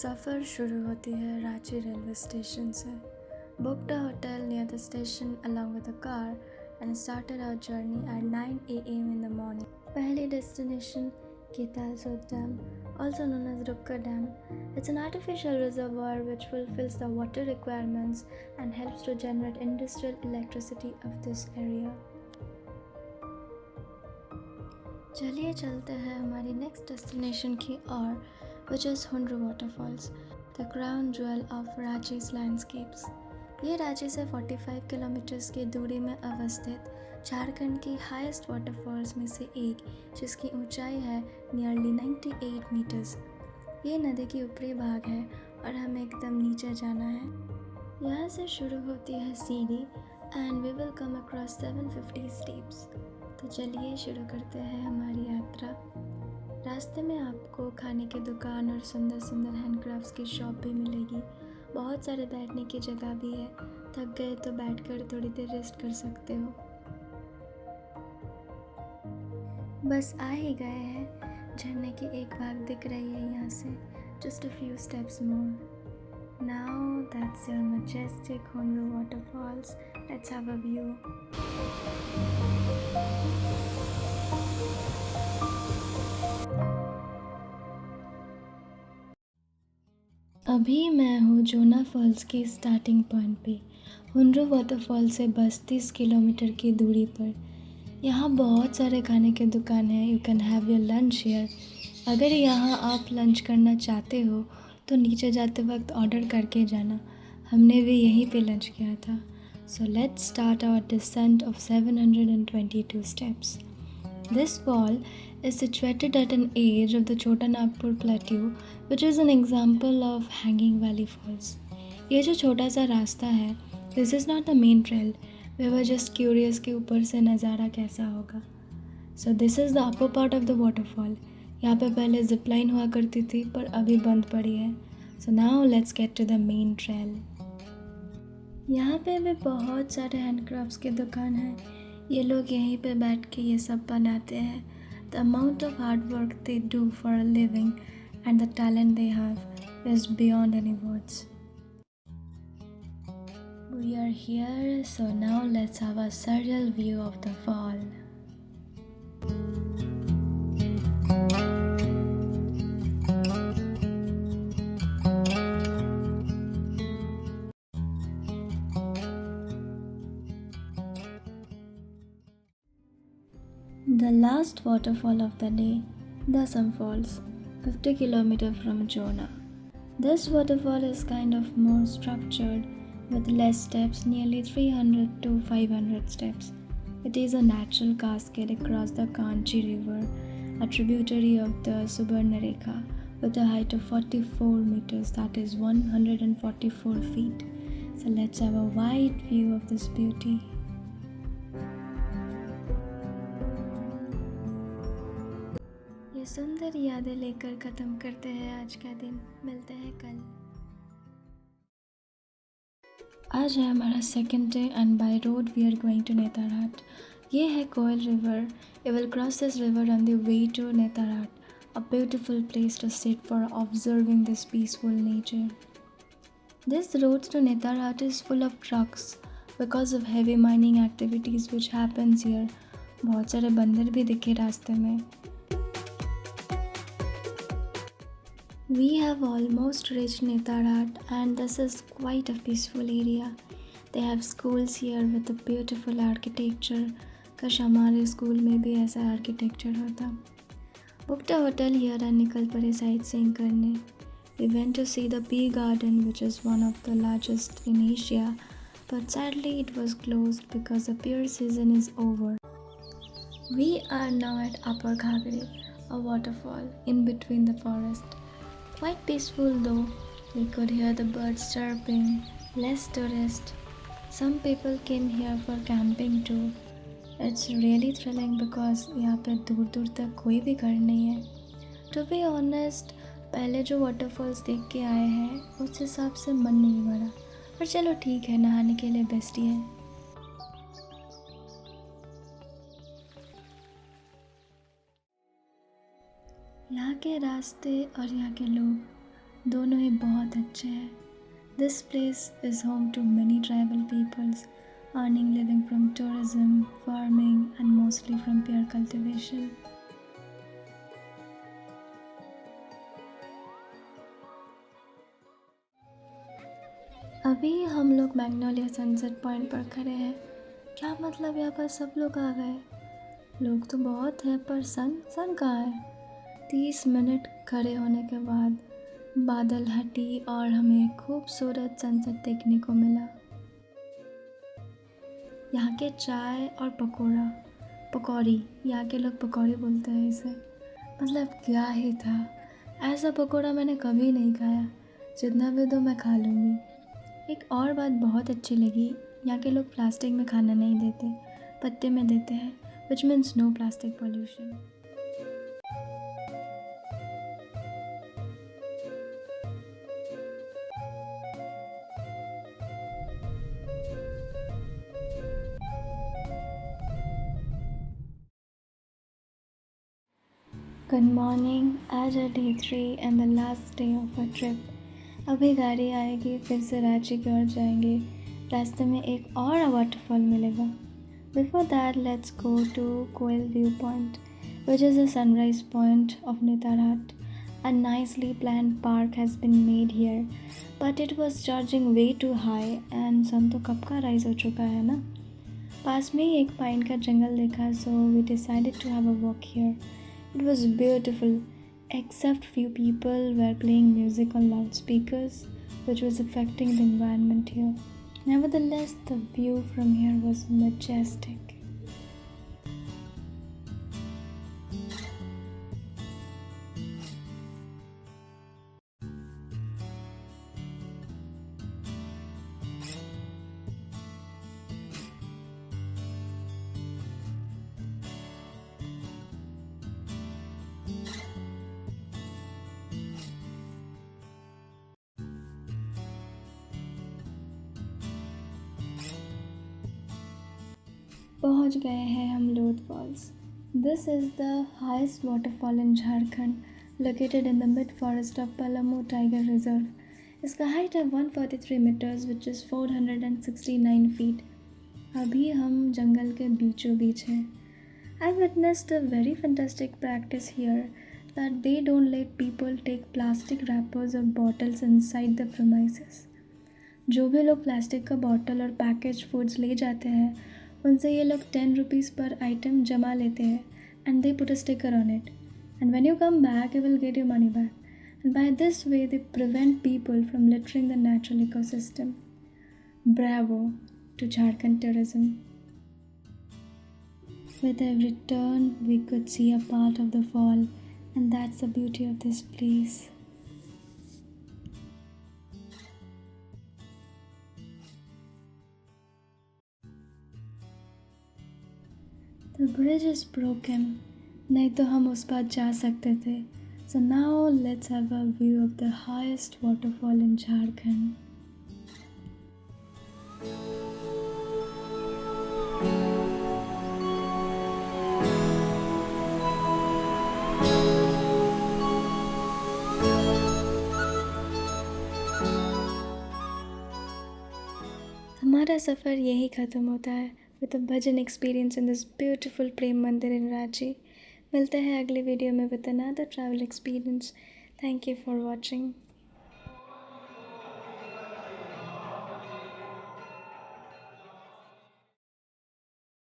सफ़र शुरू होती है रांची रेलवे स्टेशन से. Booked a hotel near the station along with a car and started our journey at 9 a.m. in the morning. पहली destination Ketal Sod Dam, also known as Rupka Dam. It's an artificial reservoir which fulfills the water requirements and helps to generate industrial electricity of this area. चलिए चलते हैं हमारी next destination की ओर, which is Hundru Waterfalls, the crown jewel of Ranchi's landscapes. ये रांची से 45 kilometres की दूरी में अवस्थित झारखंड की हाईएस्ट वाटरफॉल्स में से एक, जिसकी ऊंचाई है नियरली 98 मीटर्स. ये नदी की ऊपरी भाग है और हमें एकदम नीचे जाना है. यहाँ से शुरू होती है सीढ़ी and we will come across 750 steps. तो चलिए शुरू करते हैं हमारी यात्रा. रास्ते में आपको खाने की दुकान और सुंदर सुंदर हैंडक्राफ्ट्स की शॉप भी मिलेगी. बहुत सारे बैठने की जगह भी है. थक गए तो बैठकर थोड़ी देर रेस्ट कर सकते हो. बस आ ही गए हैं. झरने की एक भाग दिख रही है यहाँ से. Just a few steps more. Now that's your majestic Hundru waterfalls. Let's have a view. अभी मैं हूँ जोना फॉल्स की स्टार्टिंग पॉइंट पे. हुनरू वाटरफॉल से बस 30 किलोमीटर की दूरी पर. यहाँ बहुत सारे खाने के दुकान हैं. You can have your lunch here. अगर यहाँ आप लंच करना चाहते हो तो नीचे जाते वक्त ऑर्डर करके जाना. हमने भी यहीं पे लंच किया था. So let's start our descent of 722 steps. This fall is situated at an edge of the Chota Nagpur Plateau, which is an example of Hanging Valley Falls. ये जो छोटा सा रास्ता है, this is not the main trail. We were just curious कि ऊपर से नज़ारा कैसा होगा. So this is the upper part of the waterfall. यहाँ पे पहले zip line हुआ करती थी पर अभी बंद पड़ी है. So now let's get to the main trail. यहाँ पे भी बहुत सारे हैंडक्राफ्ट्स की दुकान है. ये लोग यहीं पे बैठ के ये सब बनाते हैं. The amount of hard work they do for a living and the talent they have is beyond any words. We are here, so now let's have a surreal view of the fall. The last waterfall of the day, Dasam Falls, 50 km from Jona. This waterfall is kind of more structured with less steps, nearly 300 to 500 steps. It is a natural cascade across the Kanchi River, a tributary of the Subarnarekha, with a height of 44 meters, that is 144 feet. So let's have a wide view of this beauty. ये सुंदर यादें लेकर ख़त्म करते हैं आज का दिन. मिलते हैं कल. आज है हमारा second day and by road we are going to Netarhat. ये है Koel river. You will cross this river on the way to Netarhat, a beautiful place to sit for observing this peaceful nature. This road to Netarhat is full of trucks because of heavy mining activities which happens here. बहुत सारे बंदर भी दिखे रास्ते में. We have almost reached Netarhat and this is quite a peaceful area. They have schools here with a beautiful architecture. काश हमारे school में भी ऐसा आर्किटेक्चर होता. Booked a hotel here and निकल पड़े sightseeing करने. We went to see the Bee Garden, which is one of the largest in Asia, but sadly it was closed because the beer season is over. We are now at Upper Ghagre, a waterfall in between the forest. Quite peaceful though. We could hear the birds chirping. Less tourists. Some people came here for camping too. It's really thrilling because यहाँ पे दूर दूर तक कोई भी घर नहीं है. To be honest, पहले जो वाटरफॉल्स देख के आए हैं उस हिसाब से मन नहीं भरा. पर चलो ठीक है, नहाने के लिए बेस्ट ही है. यहाँ के रास्ते और यहाँ के लोग दोनों ही बहुत अच्छे हैं। This place is home to many tribal peoples, earning living from tourism, farming and mostly from pear cultivation. अभी हम लोग मैग्नोलिया सनसेट पॉइंट पर खड़े हैं। क्या मतलब यहाँ पर सब लोग आ गए? लोग तो बहुत हैं पर सन कहाँ है? 30 मिनट खड़े होने के बाद बादल हटी और हमें खूबसूरत सनसेट देखने को मिला। यहाँ के चाय और पकौड़ी, यहाँ के लोग पकौड़ी बोलते हैं इसे। मतलब क्या ही था, ऐसा पकौड़ा मैंने कभी नहीं खाया। जितना भी दो मैं खा लूँगी। एक और बात बहुत अच्छी लगी, यहाँ के लोग प्लास्टिक में खाना नहीं देते, पत्ते में देते हैं, which means no plastic pollution. Good morning, आज है day 3 and the last day of a trip. अभी गाड़ी आएगी, फिर से रांची की ओर जाएंगे। रास्ते में एक और वाटरफॉल मिलेगा। Before that let's go to Koel view point, which is the sunrise point of Netarhat. A nicely planned park has been made here, but it was charging way too high and सन तो कब का राइज हो चुका है ना। पास में ही एक पाइन का जंगल देखा, so we decided to have a walk here. It was beautiful, except few people were playing music on loudspeakers, which was affecting the environment here. Nevertheless, the view from here was majestic. पहुंच गए हैं हम Lodh falls. This is the highest waterfall in Jharkhand, located in the mid forest of Palamu tiger reserve. इसका height है 143 metres, which is 469 feet. अभी हम जंगल के बीचों बीच हैं। I witnessed a very fantastic practice here, that they don't let people take plastic wrappers or bottles inside the premises. जो भी लोग प्लास्टिक का बॉटल और पैकेज फूड्स ले जाते हैं, उनसे ये लोग 10 रुपीज़ पर आइटम जमा लेते हैं, and they put a sticker on it, and when you come back you will get your money back, and by this way they prevent people from littering the natural ecosystem. Bravo to Jharkhand tourism. With every turn we could see a part of the fall, and that's the beauty of this place. The bridge is broken, नहीं तो हम उस पार जा सकते थे। So now let's have a view of the highest waterfall in Jharkhand. हमारा सफ़र यही ख़त्म होता है with a bhajan experience in this beautiful Prem Mandir in Ranchi. मिलते हैं अगले वीडियो में with another travel experience. Thank you for watching.